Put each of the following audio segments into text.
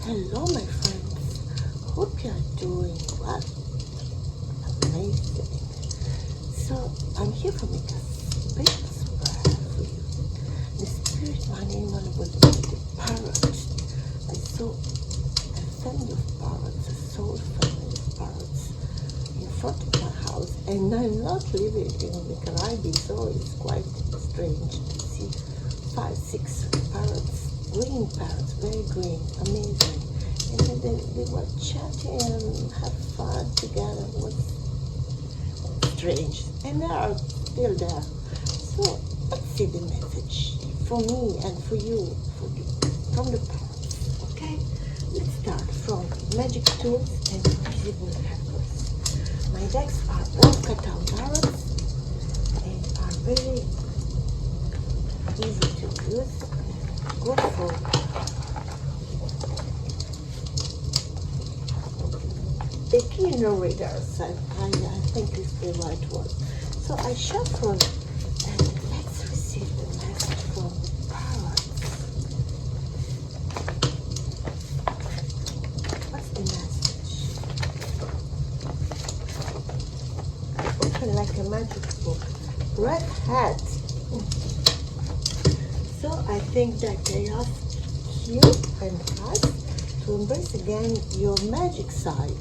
Hello my friends, hope you are doing well. Amazing. So I'm here for make a special prayer for you. The spirit running on with the parrot. I saw a family of parrots, a soul family of parrots in front of my house, and I'm not living in the Caribbean, so it's quite strange to see 5, 6 parrots, green parrots, very green, amazing. And then they were chatting and have fun together. It was strange, and they are still there. So let's see the message for me and for you, from the parrots. Okay, let's start from magic tools and visible helpers. My decks are 𝕄𝕚𝕚𝕚𝕚 parrots and are very easy to use. Good for beginner readers, I think is the right word. So I shuffle and let's receive the message from parrots. What's the message? Open like a magic book. Red hat. So I think that they ask you and us to embrace again your magic side.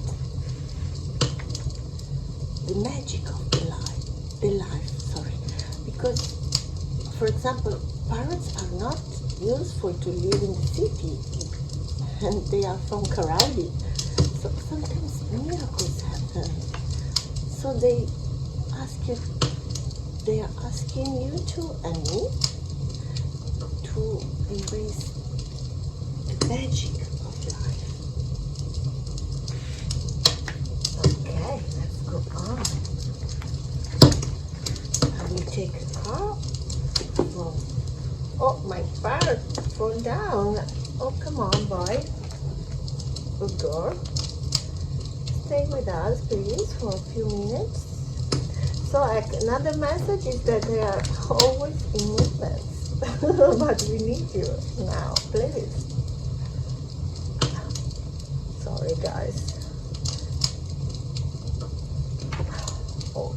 The magic of the life, because, for example, parrots are not useful to live in the city, and they are from Caribbean, so sometimes miracles happen. So they are asking you to and me to embrace the magic of life. Okay, let's go on. I will take a card from, oh, my parrot fall down. Oh, come on, boy. Good girl. Stay with us, please, for a few minutes. So another message is that they are always in movements. But we need you now, please. Sorry, guys. Oh.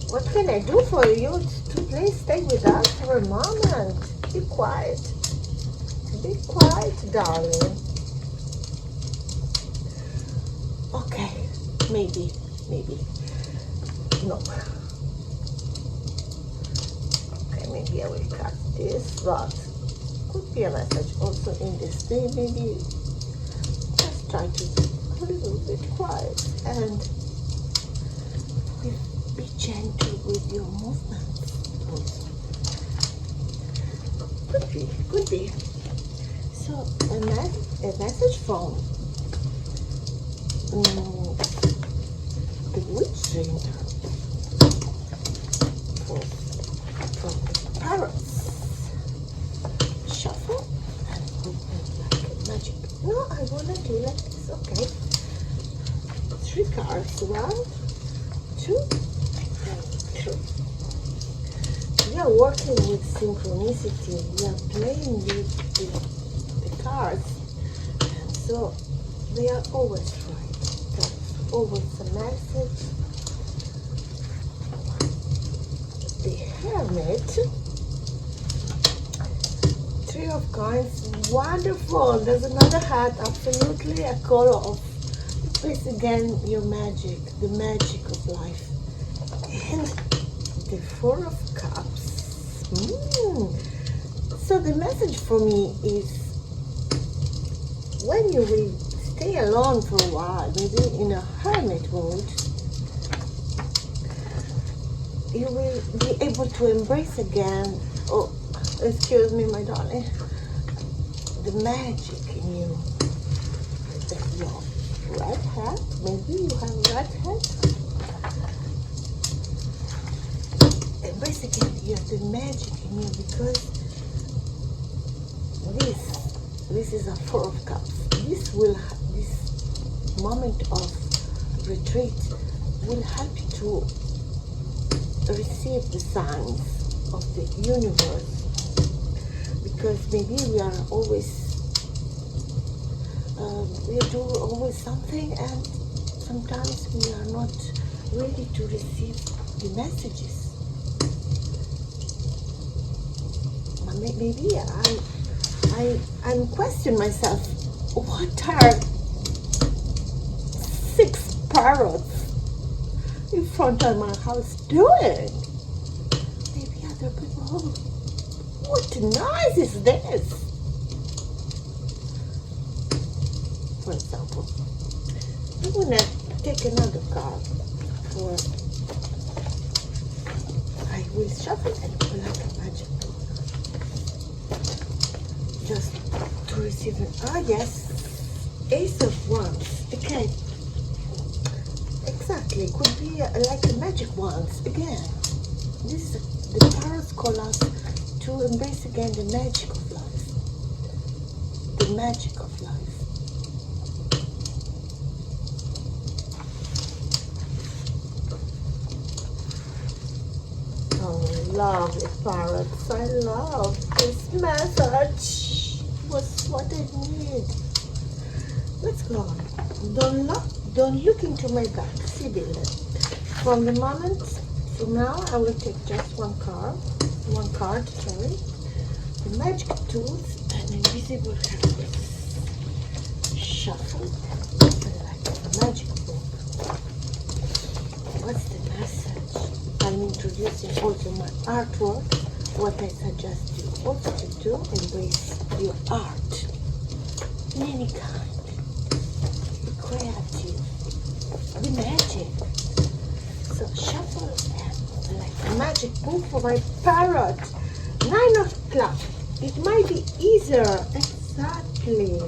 What can I do for you to please stay with us for a moment? Be quiet. Be quiet, darling. Okay, maybe. No. Okay, maybe I will cut this, but could be a message also in this day. Maybe just try to be a little bit quiet and be gentle with your movements also. Could be. So a message from the witch center from the parrots. Shuffle and open like a magic. No, I wanna do like this. Okay. 3 cards. 1, 2, and 3. We are working with synchronicity. We are playing with the cards, and so they are always right. There's always a message. The Hermit. 3 of coins. Wonderful. There's another hat. Absolutely a color of. Place again your magic, the magic of life. And the 4 of cups. So the message for me is, when you will stay alone for a while, maybe in a hermit mode, you will be able to embrace again, oh, excuse me, my darling, the magic in you. Your red hat, maybe you have a red hat. Embrace again, you have the magic in you, because this is a 4 of cups. This moment of retreat will help you to receive the signs of the universe, because maybe we are always we do always something, and sometimes we are not ready to receive the messages. Maybe I'm questioning myself. What are 6 parrots in front of my house doing? Maybe other people. Oh, what noise is this? For example, I'm gonna take another card for. I will shuffle and pull out a magic book just to receive an. Ah, yes, Ace of Wands. Okay, exactly. Could be like a magic wands again. This is the parrots call us to embrace again the magic of life. The magic of life. Lovely parrots, I love this message. Was what I need. Let's go on. Don't look into my back. Sibyl. From the moment from now, I will take just one card. Sorry. The magic tools and invisible hands. Shuffle like a magic book. What's the message? I'm introducing also my artwork. What I suggest you also to do, embrace your art in any kind. Be creative. Be magic. So shuffle and like a magic book for my parrot. 9 of clubs. It might be easier. Exactly.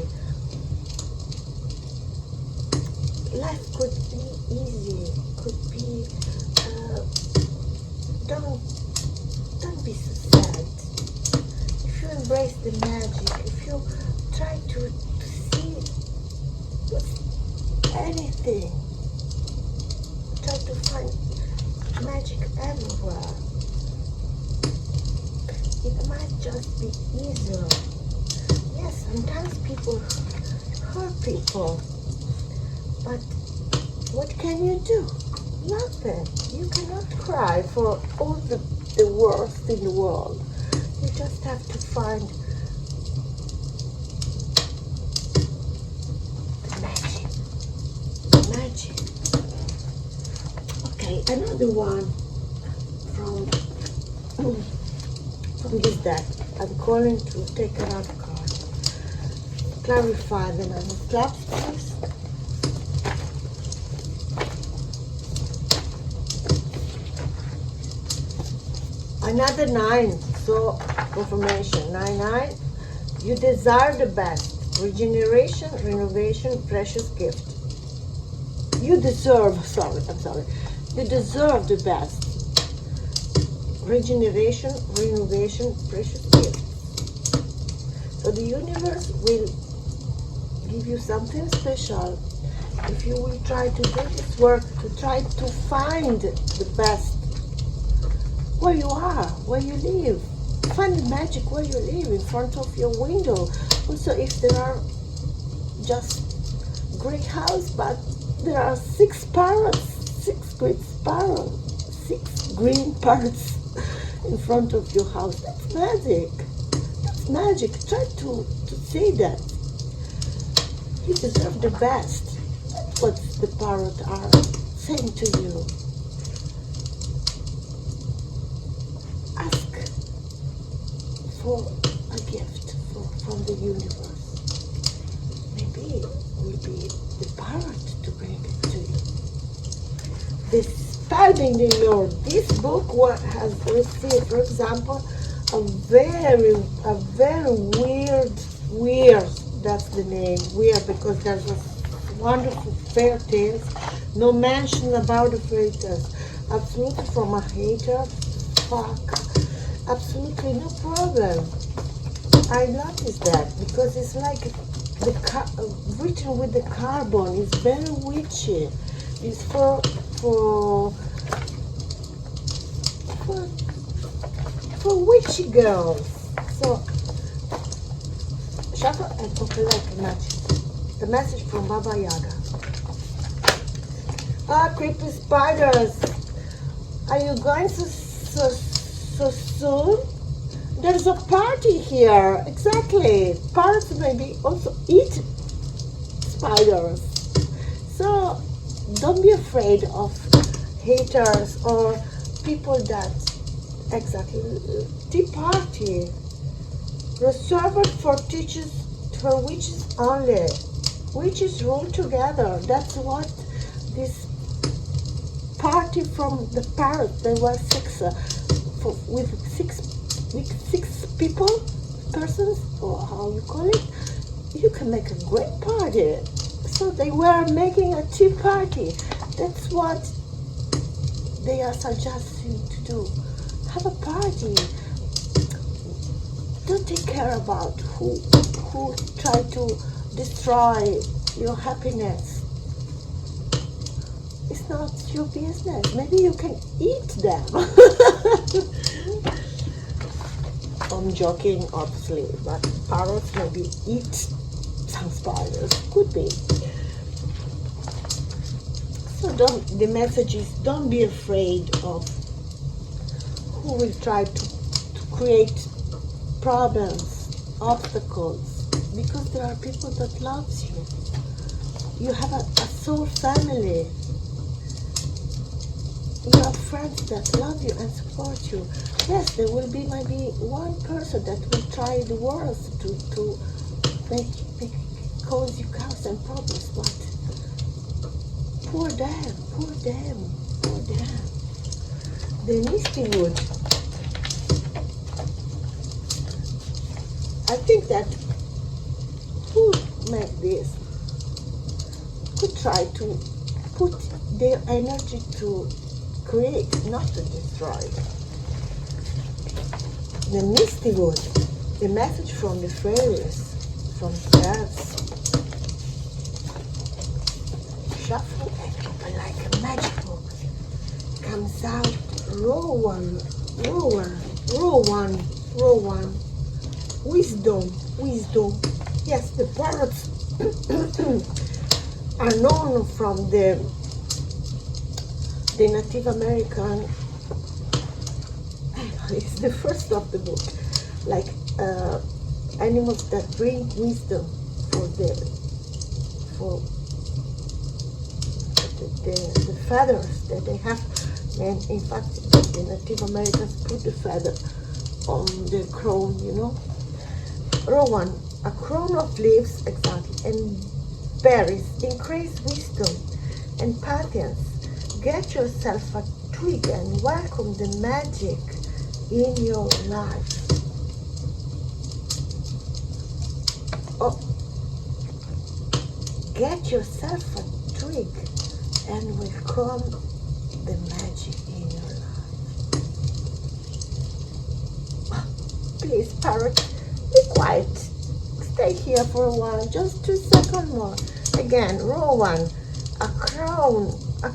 Life could be easy. Could be. Don't be so sad. If you embrace the magic, if you try to see anything, try to find magic everywhere, it might just be easier. Yes, sometimes people hurt people, but what can you do? Nothing. You cannot cry for all the worst in the world. You just have to find the magic. The magic. Okay, another one from this deck. I'm calling to take another card. Clarify the 9 of clubs, please. Another 9, so confirmation, 9. You desire the best, regeneration, renovation, precious gift. You deserve, you deserve the best, regeneration, renovation, precious gift. So the universe will give you something special if you will try to do this work, to try to find the best. Where you are, where you live. Find the magic where you live, in front of your window. Also, if there are just gray house, but there are 6 parrots, 6 great parrots, 6 green parrots in front of your house. That's magic. That's magic. Try to say that. You deserve the best. That's what the parrots are saying to you. Ask for a gift from the universe. Maybe it will be the parrot to bring it to you. The Spelling the Lord. This book has received, for example, a very weird, that's the name, weird, because there's a wonderful fairy tales, no mention about the fairy tales. Absolutely from a hater, fuck. Absolutely no problem. I noticed that because it's like written with the carbon. It's very witchy. It's for witchy girls. So shuffle and open like magic. The message from Baba Yaga. Ah, creepy spiders. Are you going so soon? There's a party here. Exactly. Parrots maybe also eat spiders. So don't be afraid of haters or people that tea party reserved for witches only. Witches rule together. That's what this party from the parrot. They were with six persons, or how you call it. You can make a great party. So they were making a tea party. That's what they are suggesting to do. Have a party. Don't take care about who try to destroy your happiness. It's not your business. Maybe you can eat them. I'm joking, obviously, but parrots maybe eat some spiders. Could be. So the message is, don't be afraid of who will try to create problems, obstacles, because there are people that loves you. You have a soul family. You have friends that love you and support you. Yes, there will be maybe one person that will try the worst to cause you chaos and problems, but poor them. The misty wood. I think that who made this could try to put their energy to create, not to destroy. The misty wood, the message from the fairies, from spirits. Shuffle and open like a magic book. Comes out row one. Wisdom. Yes, the parrots are known from the Native American. It's the first of the book, like animals that bring wisdom for the feathers that they have. And in fact, the Native Americans put the feather on the crown, you know. Row one, a crown of leaves, exactly, and berries increase wisdom and patience. Get yourself a twig and welcome the magic in your life. Oh, get yourself a twig and welcome the magic in your life. Please, parrot, be quiet. Stay here for a while, just 2 seconds more. Again, row one, a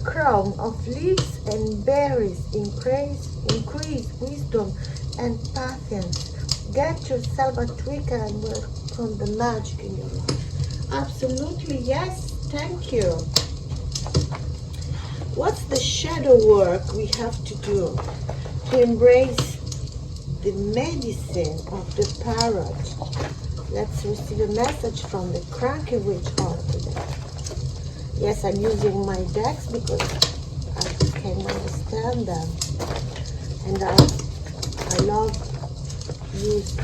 crown of leaves and berries increase wisdom and patience. Get yourself a twig and welcome the magic in your life. Absolutely, yes, thank you. What's the shadow work we have to do to embrace the medicine of the parrot? Let's receive a message from the cranky witch today. Yes, I'm using my decks because I can understand them, and I love use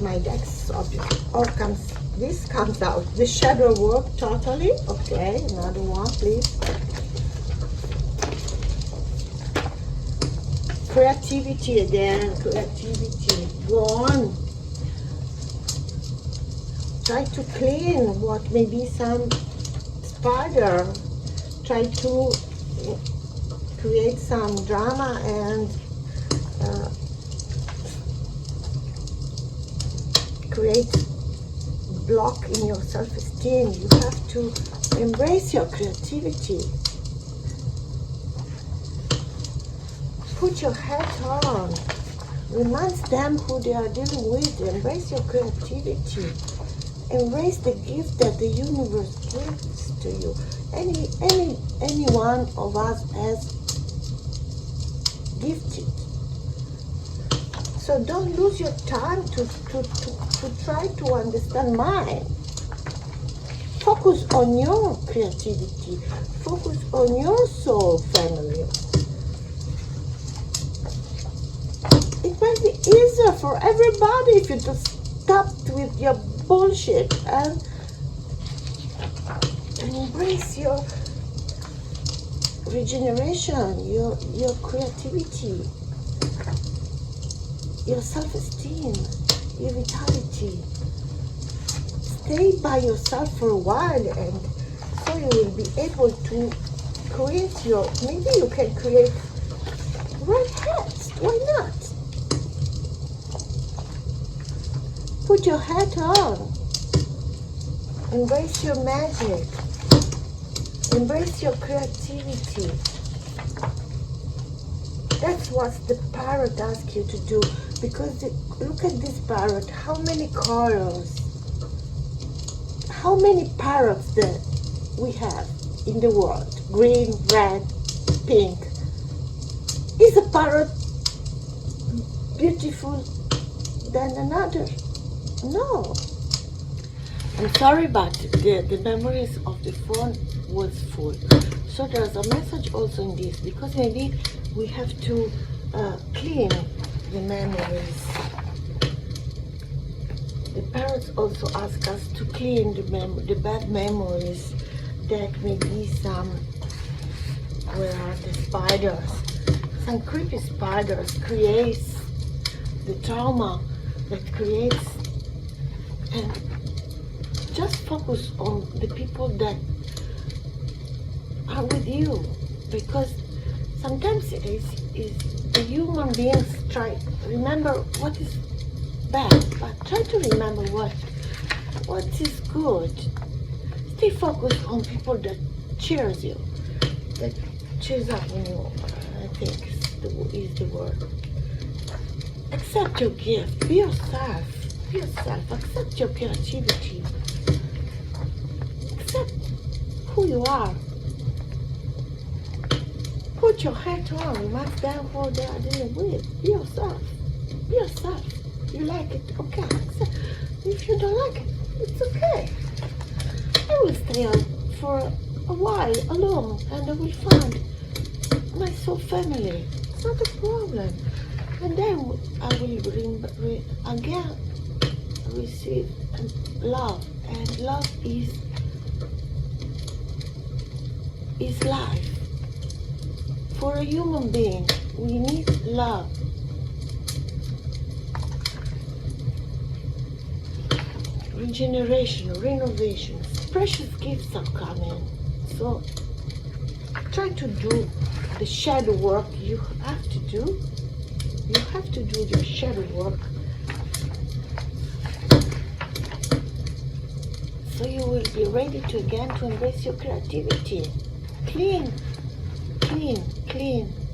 my decks. Obviously, this comes out the shadow work totally. Okay, another one, please. Creativity again, creativity. Go on. Try to clean what may be some spider. Try to create some drama and create block in your self-esteem. You have to embrace your creativity. Put your hat on. Remind them who they are dealing with. Embrace your creativity Embrace the gift that the universe gives to you. Any one of us has gifted. So don't lose your time to try to understand mine. Focus on your creativity. Focus on your soul family. It might be easier for everybody if you just stopped with your bullshit and embrace your regeneration, your creativity, your self-esteem, your vitality. Stay by yourself for a while, and so you will be able to create maybe you can create red hats. Why not? Put your hat on. Embrace your magic. Embrace your creativity. That's what the parrot asks you to do. Because look at this parrot. How many colors? How many parrots that we have in the world? Green, red, pink. Is a parrot beautiful than another? No. I'm sorry, but the memories of the phone was full. So there's a message also in this, because maybe we have to clean the memories. The parrots also ask us to clean the bad memories that maybe where are the spiders? Some creepy spiders creates the trauma that creates, and just focus on the people that are with you, because sometimes it is the human beings try remember what is bad, but try to remember what is good. Stay focused on people that cheers you, that cheers up when you, I think is the word. Accept your gift. Be yourself. Be yourself. Accept your creativity. Accept who you are. Put your hat on. You must stand for they are dealing with. Be yourself. Be yourself. You like it? Okay. Accept. If you don't like it, it's okay. I will stay on for a while alone, and I will find my soul family. It's not a problem. And then I will again receive love, and love is life. For a human being, we need love. Regeneration, renovation, precious gifts are coming. So try to do the shadow work you have to do. You have to do your shadow work, so you will be ready to embrace your creativity. Clean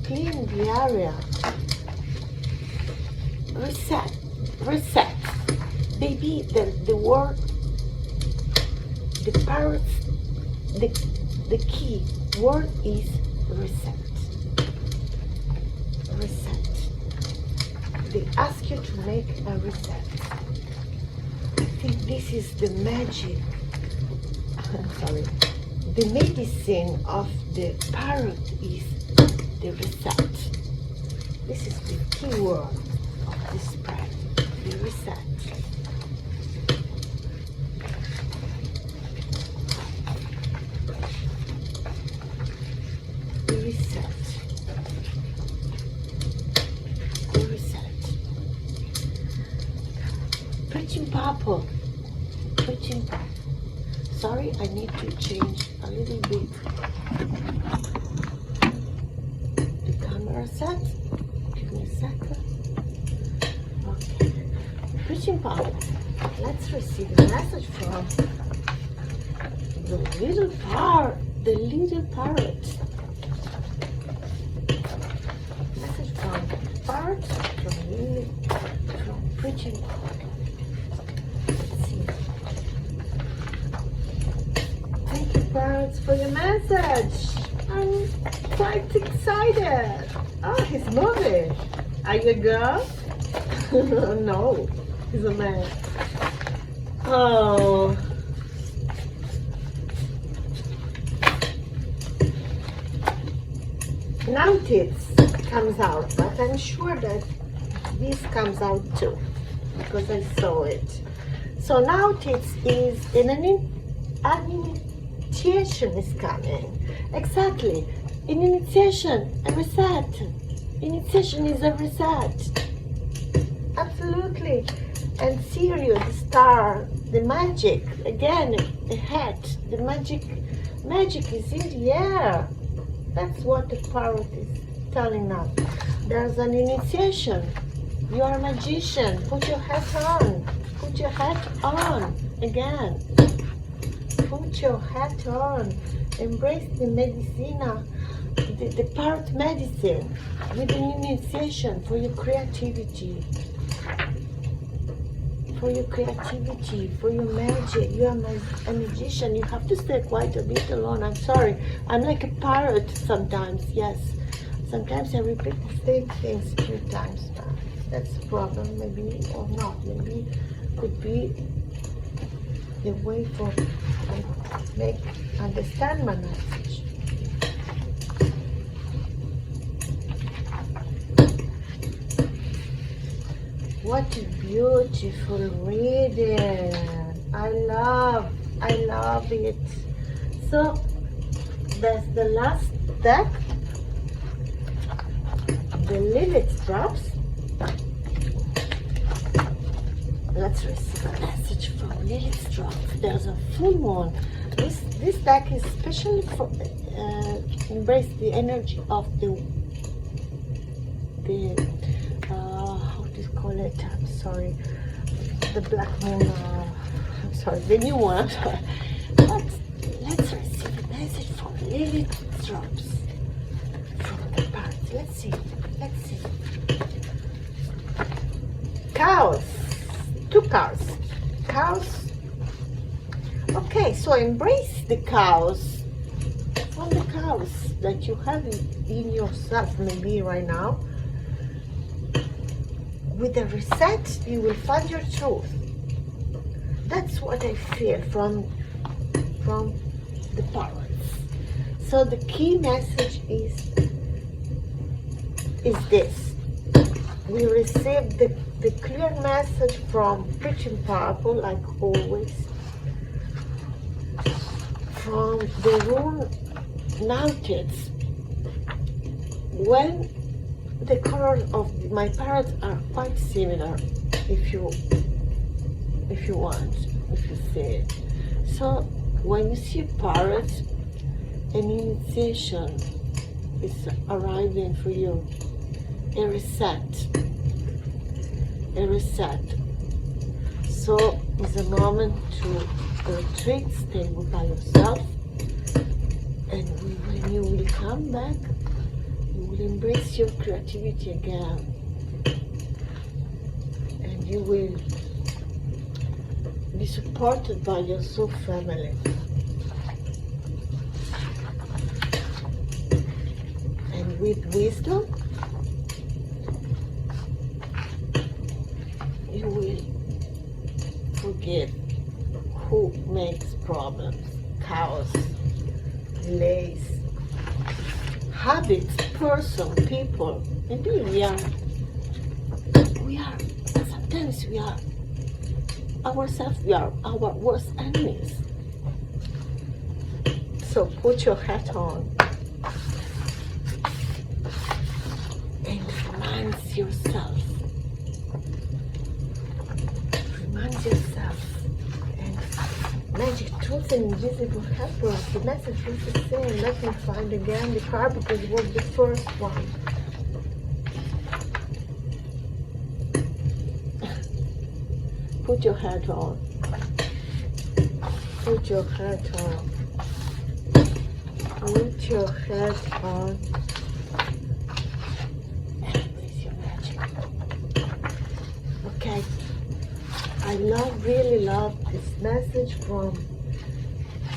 the area. Reset. Baby, the word, the parrots, the key word is reset. Reset. They ask you to make a reset. I think this is the magic. Sorry. The medicine of the parrot is the reset. This is the key word of this spread. The reset. The reset. Preaching purple. Sorry, I need to change a little bit the camera set. Give me a second. Okay. Preaching purple. Let's receive a message from the little parrot. Message from parrot, from preaching purple. Let's see. parrots, for your message. I'm quite excited. Oh, he's moving. Are you a girl? No, he's a man. Oh. Now this comes out, but I'm sure that this comes out too, because I saw it. So now this is in an initiation is coming. Exactly. In initiation, a reset. Initiation is a reset. Absolutely. And Sirius, the star, the magic, again, the hat, the magic is in the air. That's what the parrot is telling us. There's an initiation. You are a magician. Put your hat on. Put your hat on again. Put your hat on. Embrace the medicina, the parrot medicine with an initiation for your creativity. For your creativity, for your magic. You are a magician. You have to stay quite a bit alone. I'm sorry. I'm like a parrot sometimes, yes. Sometimes I repeat the same things a few times. That's the problem, maybe, or not. Maybe could be the way for make understand my message. What a beautiful reading. I love it. So that's the last deck, the Lilith drops. Let's receive a message from Lilith drops. There's a full moon. This deck is especially for embrace the energy of the how do you call it? I'm sorry, the black moon. I'm sorry, the new one. I'm sorry. But let's receive a message from Lilith drops from the parts. Let's see. Cows. 2 cows. Okay, so embrace the cows. From the cows that you have in yourself, maybe right now. With a reset, you will find your truth. That's what I feel from the parrots. So the key message is this. We received the clear message from Preaching Purple, like always. From the rune Nautilus. When the colors of my parrots are quite similar, if you see it. So when you see parrots, an initiation is arriving for you. A reset. So it's a moment to retreat, stay by yourself, and when you will come back, you will embrace your creativity again, and you will be supported by your soul family. And with wisdom, you will forget who makes problems. Chaos, delays, habits, person, people. Maybe sometimes we are ourselves, we are our worst enemies. So put your hat on and remind yourself. And magic truth and invisible helpers. The message was the same. Let me find again the card because it was the first one. Put your hat on. Put your hat on. Put your hat on. And embrace your magic. Okay. I really love this message from